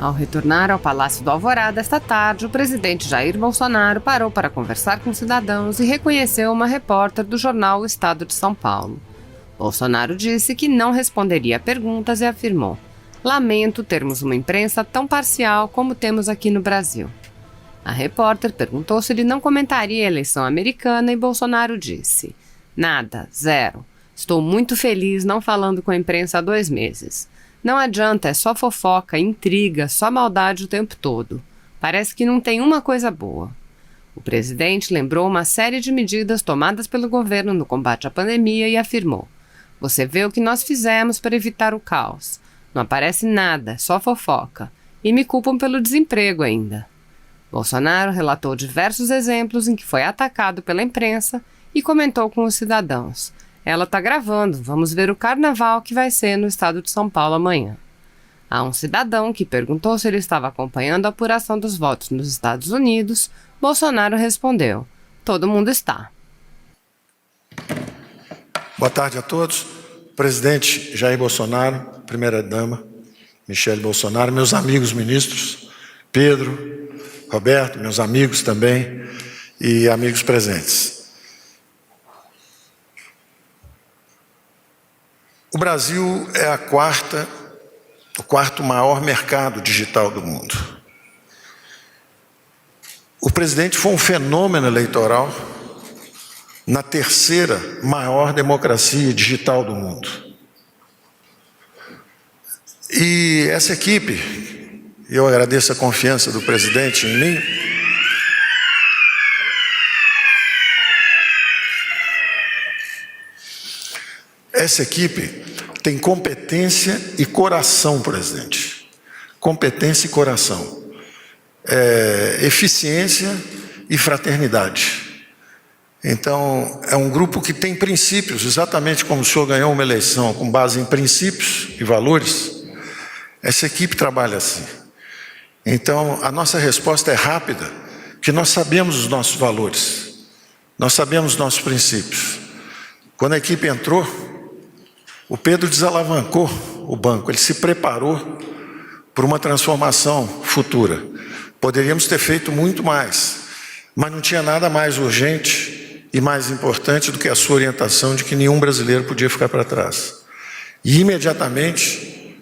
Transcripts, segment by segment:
Ao retornar ao Palácio do Alvorada esta tarde, o presidente Jair Bolsonaro parou para conversar com cidadãos e reconheceu uma repórter do jornal O Estado de São Paulo. Bolsonaro disse que não responderia a perguntas e afirmou: "Lamento termos uma imprensa tão parcial como temos aqui no Brasil." A repórter perguntou se ele não comentaria a eleição americana e Bolsonaro disse: "Nada, zero. Estou muito feliz não falando com a imprensa há 2 meses. Não adianta, é só fofoca, intriga, só maldade o tempo todo. Parece que não tem uma coisa boa." O presidente lembrou uma série de medidas tomadas pelo governo no combate à pandemia e afirmou: "Você vê o que nós fizemos para evitar o caos. Não aparece nada, só fofoca. E me culpam pelo desemprego ainda." Bolsonaro relatou diversos exemplos em que foi atacado pela imprensa e comentou com os cidadãos: "Ela está gravando, vamos ver o carnaval que vai ser no estado de São Paulo amanhã." A um cidadão que perguntou se ele estava acompanhando a apuração dos votos nos Estados Unidos, Bolsonaro respondeu: "Todo mundo está." Boa tarde a todos. Presidente Jair Bolsonaro, primeira-dama Michele Bolsonaro, meus amigos ministros, Pedro, Roberto, meus amigos também e amigos presentes. O Brasil é o quarto maior mercado digital do mundo. O presidente foi um fenômeno eleitoral na terceira maior democracia digital do mundo. E essa equipe, eu agradeço a confiança do presidente em mim, essa equipe tem competência e coração, presidente. Competência e coração. Eficiência e fraternidade. Então, é um grupo que tem princípios, exatamente como o senhor ganhou uma eleição com base em princípios e valores. Essa equipe trabalha assim. Então, a nossa resposta é rápida, porque nós sabemos os nossos valores, nós sabemos os nossos princípios. Quando a equipe entrou, o Pedro desalavancou o banco, ele se preparou para uma transformação futura. Poderíamos ter feito muito mais, mas não tinha nada mais urgente e mais importante do que a sua orientação de que nenhum brasileiro podia ficar para trás. E imediatamente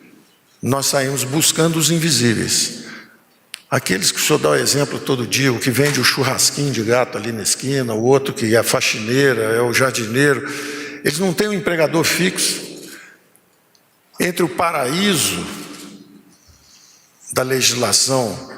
nós saímos buscando os invisíveis. Aqueles que o senhor dá o exemplo todo dia, o que vende o churrasquinho de gato ali na esquina, o outro que é a faxineira, é o jardineiro, eles não têm um empregador fixo. Entre o paraíso da legislação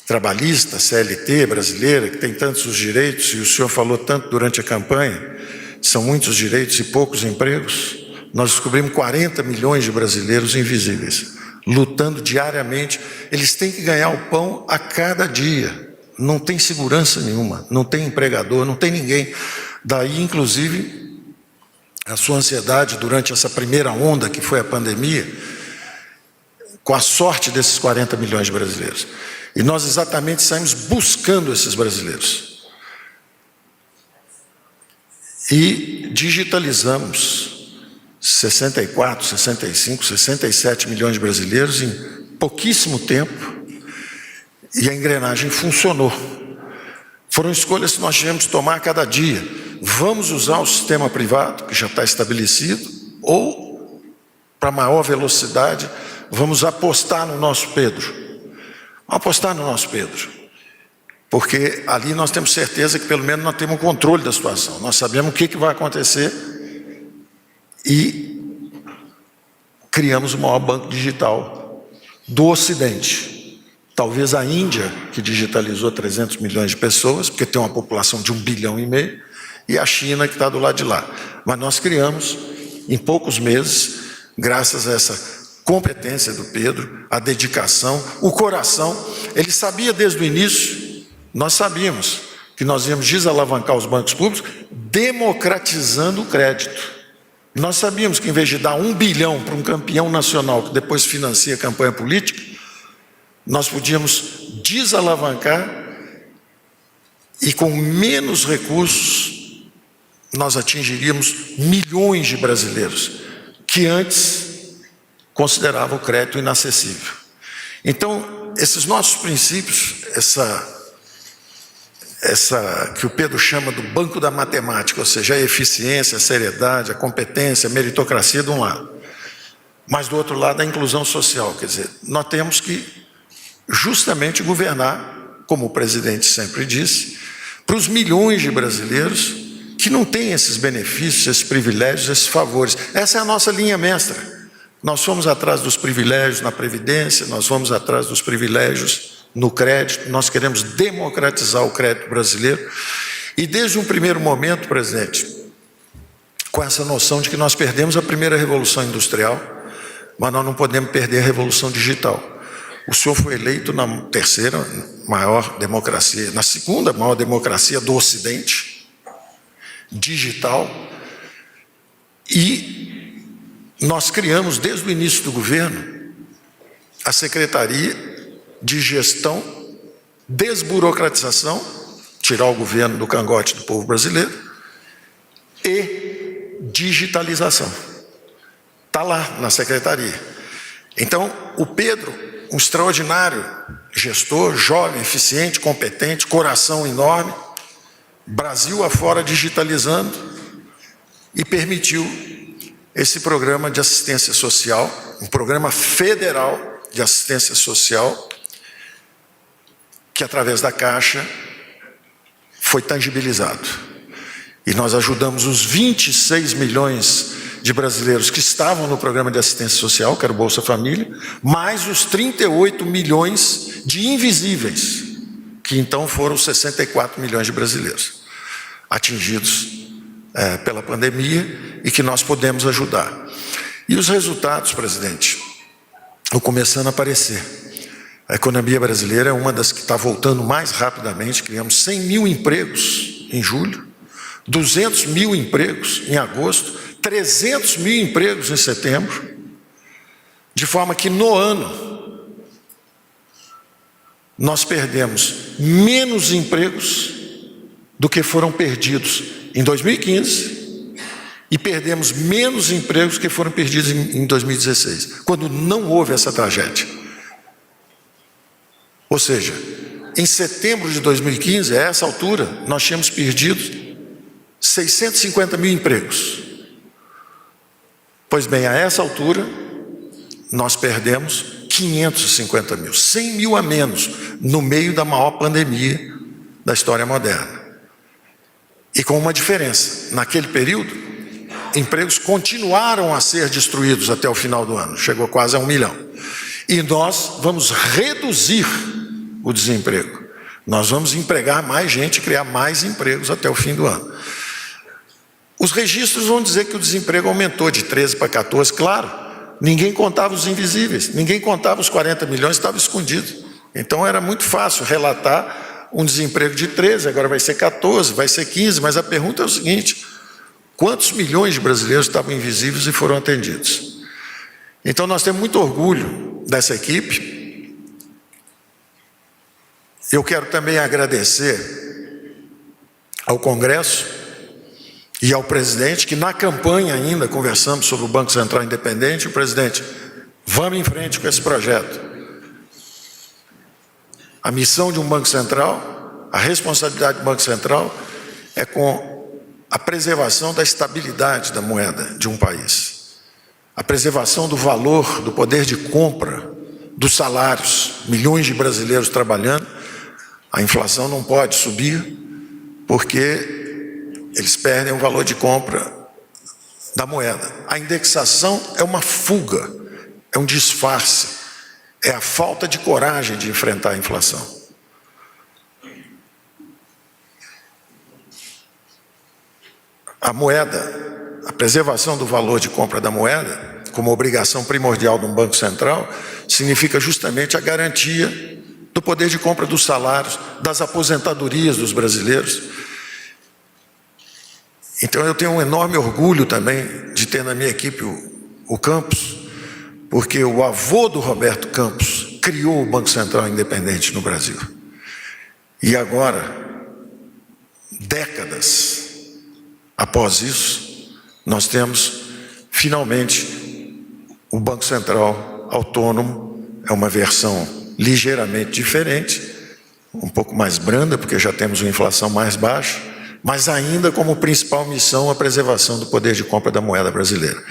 trabalhista, CLT brasileira, que tem tantos os direitos, e o senhor falou tanto durante a campanha, são muitos direitos e poucos empregos, nós descobrimos 40 milhões de brasileiros invisíveis, lutando diariamente. Eles têm que ganhar o pão a cada dia, não tem segurança nenhuma, não tem empregador, não tem ninguém. Daí, inclusive, a sua ansiedade durante essa primeira onda que foi a pandemia, com a sorte desses 40 milhões de brasileiros. E nós exatamente saímos buscando esses brasileiros. E digitalizamos 64, 65, 67 milhões de brasileiros em pouquíssimo tempo, e a engrenagem funcionou. Foram escolhas que nós tivemos que tomar a cada dia. Vamos usar o sistema privado, que já está estabelecido, ou, para maior velocidade, vamos apostar no nosso Pedro. Vamos apostar no nosso Pedro. Porque ali nós temos certeza que pelo menos nós temos o controle da situação. Nós sabemos o que vai acontecer e criamos o maior banco digital do Ocidente. Talvez a Índia, que digitalizou 300 milhões de pessoas, porque tem uma população de 1,5 bilhão, e a China, que está do lado de lá. Mas nós criamos, em poucos meses, graças a essa competência do Pedro, a dedicação, o coração. Ele sabia desde o início, nós sabíamos que nós íamos desalavancar os bancos públicos, democratizando o crédito. Nós sabíamos que em vez de dar 1 bilhão para um campeão nacional, que depois financia a campanha política, nós podíamos desalavancar e com menos recursos nós atingiríamos milhões de brasileiros que antes consideravam o crédito inacessível. Então, esses nossos princípios, essa que o Pedro chama do banco da matemática, ou seja, a eficiência, a seriedade, a competência, a meritocracia de um lado, mas do outro lado a inclusão social, quer dizer, nós temos que justamente governar, como o presidente sempre disse, para os milhões de brasileiros que não têm esses benefícios, esses privilégios, esses favores. Essa é a nossa linha mestra. Nós fomos atrás dos privilégios na Previdência, nós vamos atrás dos privilégios no crédito, nós queremos democratizar o crédito brasileiro. E desde um primeiro momento, presidente, com essa noção de que nós perdemos a primeira revolução industrial, mas nós não podemos perder a revolução digital. O senhor foi eleito na terceira maior democracia, na segunda maior democracia do Ocidente, digital, e nós criamos desde o início do governo a Secretaria de Gestão, Desburocratização, tirar o governo do cangote do povo brasileiro, e digitalização. Está lá na secretaria. Então, o Pedro, um extraordinário gestor, jovem, eficiente, competente, coração enorme, Brasil afora digitalizando, e permitiu esse programa de assistência social, um programa federal de assistência social, que através da Caixa foi tangibilizado. E nós ajudamos os 26 milhões de brasileiros que estavam no programa de assistência social, que era o Bolsa Família, mais os 38 milhões de invisíveis, que então foram 64 milhões de brasileiros atingidos pela pandemia e que nós podemos ajudar. E os resultados, presidente, estão começando a aparecer. A economia brasileira é uma das que está voltando mais rapidamente. Criamos 100 mil empregos em julho, 200 mil empregos em agosto, 300 mil empregos em setembro, de forma que no ano nós perdemos menos empregos do que foram perdidos em 2015 e perdemos menos empregos que foram perdidos em 2016, quando não houve essa tragédia. Ou seja, em setembro de 2015, a essa altura, nós tínhamos perdido 650 mil empregos. Pois bem, a essa altura, nós perdemos 550 mil, 100 mil a menos, no meio da maior pandemia da história moderna. E com uma diferença, naquele período, empregos continuaram a ser destruídos até o final do ano, chegou quase a 1 milhão. E nós vamos reduzir o desemprego. Nós vamos empregar mais gente, criar mais empregos até o fim do ano. Os registros vão dizer que o desemprego aumentou de 13 para 14, claro, ninguém contava os invisíveis, ninguém contava os 40 milhões, estava escondido. Então era muito fácil relatar um desemprego de 13, agora vai ser 14, vai ser 15, mas a pergunta é o seguinte: quantos milhões de brasileiros estavam invisíveis e foram atendidos? Então nós temos muito orgulho dessa equipe. Eu quero também agradecer ao Congresso e ao presidente, que na campanha ainda conversamos sobre o Banco Central Independente. O presidente, vamos em frente com esse projeto. A missão de um Banco Central, a responsabilidade do Banco Central é com a preservação da estabilidade da moeda de um país, a preservação do valor, do poder de compra, dos salários, milhões de brasileiros trabalhando. A inflação não pode subir, porque eles perdem o valor de compra da moeda. A indexação é uma fuga, é um disfarce, é a falta de coragem de enfrentar a inflação. A moeda, a preservação do valor de compra da moeda, como obrigação primordial de um Banco Central, significa justamente a garantia do poder de compra dos salários, das aposentadorias dos brasileiros. Então eu tenho um enorme orgulho também de ter na minha equipe o Campos, porque o avô do Roberto Campos criou o Banco Central Independente no Brasil. E agora, décadas após isso, nós temos finalmente o Banco Central autônomo, é uma versão ligeiramente diferente, um pouco mais branda, porque já temos uma inflação mais baixa, mas ainda como principal missão a preservação do poder de compra da moeda brasileira.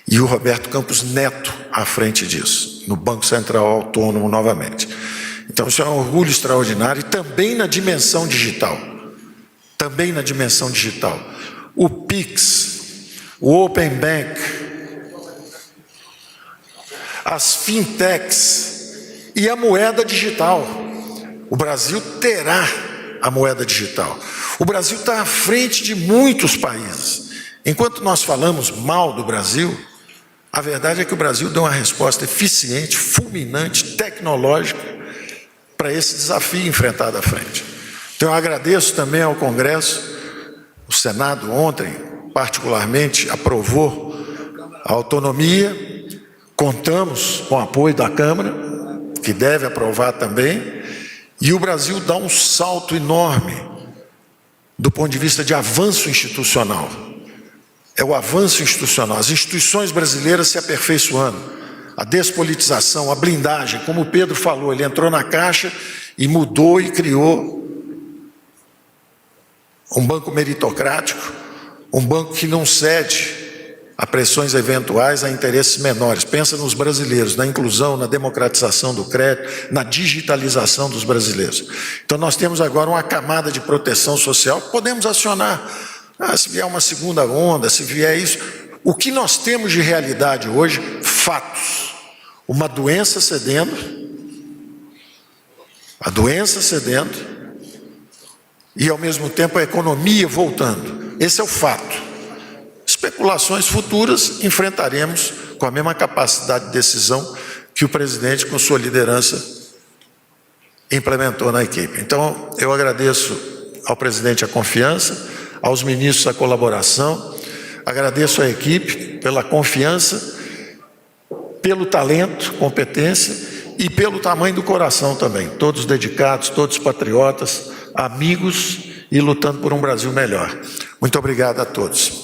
E o Roberto Campos Neto à frente disso, no Banco Central Autônomo novamente. Então isso é um orgulho extraordinário, e também na dimensão digital. Também na dimensão digital. O Pix, o Open Bank, as fintechs e a moeda digital. O Brasil terá a moeda digital. O Brasil está à frente de muitos países. Enquanto nós falamos mal do Brasil, a verdade é que o Brasil deu uma resposta eficiente, fulminante, tecnológica para esse desafio enfrentado à frente. Então eu agradeço também ao Congresso, o Senado ontem particularmente aprovou a autonomia, contamos com o apoio da Câmara, que deve aprovar também, e o Brasil dá um salto enorme do ponto de vista de avanço institucional. É o avanço institucional, as instituições brasileiras se aperfeiçoando, a despolitização, a blindagem, como o Pedro falou, ele entrou na Caixa e mudou e criou um banco meritocrático, um banco que não cede a pressões eventuais, a interesses menores. Pensa nos brasileiros, na inclusão, na democratização do crédito, na digitalização dos brasileiros. Então nós temos agora uma camada de proteção social que podemos acionar. Se vier uma segunda onda, se vier isso. O que nós temos de realidade hoje? Fatos. Uma doença cedendo, a doença cedendo, e ao mesmo tempo a economia voltando. Esse é o fato. Especulações futuras enfrentaremos com a mesma capacidade de decisão que o presidente, com sua liderança, implementou na equipe. Então, eu agradeço ao presidente a confiança, aos ministros a colaboração, agradeço à equipe pela confiança, pelo talento, competência e pelo tamanho do coração também. Todos dedicados, todos patriotas, amigos e lutando por um Brasil melhor. Muito obrigado a todos.